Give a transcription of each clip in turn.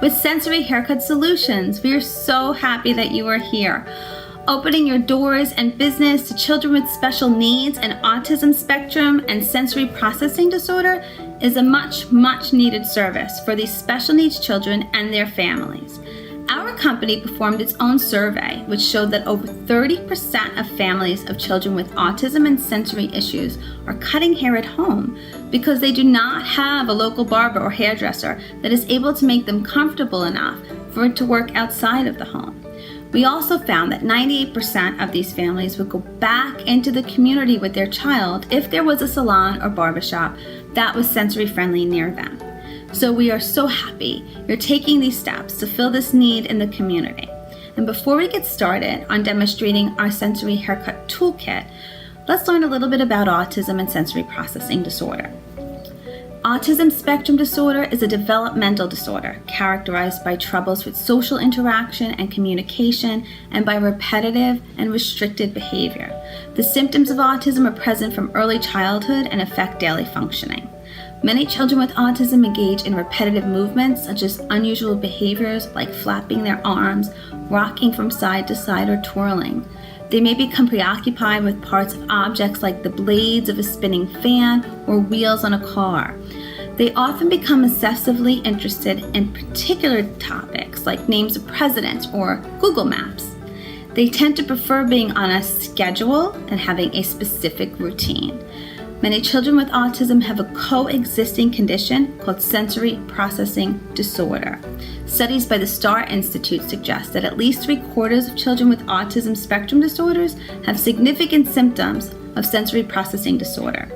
with Sensory Haircut Solutions. We are so happy that you are here. Opening your doors and business to children with special needs and autism spectrum and sensory processing disorder is a much needed service for these special needs children and their families. Our company performed its own survey, which showed that over 30% of families of children with autism and sensory issues are cutting hair at home because they do not have a local barber or hairdresser that is able to make them comfortable enough for it to work outside of the home. We also found that 98% of these families would go back into the community with their child if there was a salon or barbershop that was sensory friendly near them. So we are so happy you're taking these steps to fill this need in the community. And before we get started on demonstrating our sensory haircut toolkit, let's learn a little bit about autism and sensory processing disorder. Autism spectrum disorder is a developmental disorder characterized by troubles with social interaction and communication and by repetitive and restricted behavior. The symptoms of autism are present from early childhood and affect daily functioning. Many children with autism engage in repetitive movements such as unusual behaviors like flapping their arms, rocking from side to side, or twirling. They may become preoccupied with parts of objects like the blades of a spinning fan or wheels on a car. They often become obsessively interested in particular topics like names of presidents or Google Maps. They tend to prefer being on a schedule and having a specific routine. Many children with autism have a coexisting condition called sensory processing disorder. Studies by the Star Institute suggest that at least 3/4 of children with autism spectrum disorders have significant symptoms of sensory processing disorder.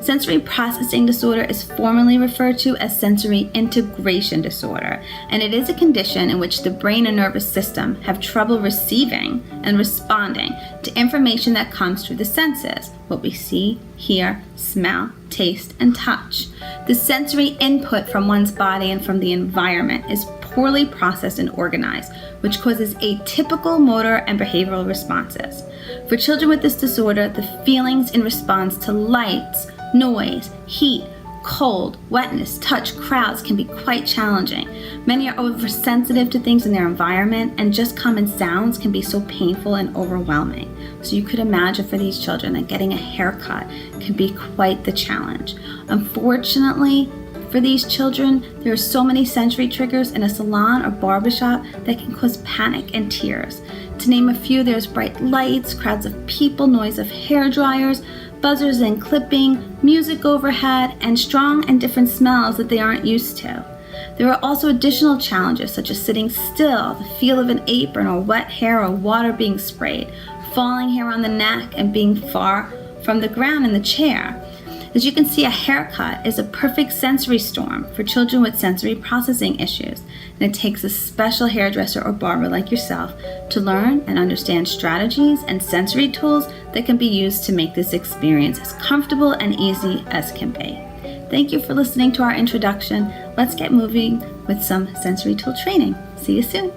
Sensory processing disorder is formally referred to as sensory integration disorder, and it is a condition in which the brain and nervous system have trouble receiving and responding to information that comes through the senses, what we see, hear, smell, taste, and touch. The sensory input from one's body and from the environment is poorly processed and organized, which causes atypical motor and behavioral responses. For children with this disorder, the feelings in response to lights, noise, heat, cold, wetness, touch, crowds can be quite challenging. Many are oversensitive to things in their environment, and just common sounds can be so painful and overwhelming. So you could imagine for these children that getting a haircut can be quite the challenge. Unfortunately, for these children, there are so many sensory triggers in a salon or barbershop that can cause panic and tears. To name a few, there's bright lights, crowds of people, noise of hair dryers, buzzers and clipping, music overhead, and strong and different smells that they aren't used to. There are also additional challenges such as sitting still, the feel of an apron or wet hair or water being sprayed, falling hair on the neck, and being far from the ground in the chair. As you can see, a haircut is a perfect sensory storm for children with sensory processing issues, and it takes a special hairdresser or barber like yourself to learn and understand strategies and sensory tools that can be used to make this experience as comfortable and easy as can be. Thank you for listening to our introduction. Let's get moving with some sensory tool training. See you soon.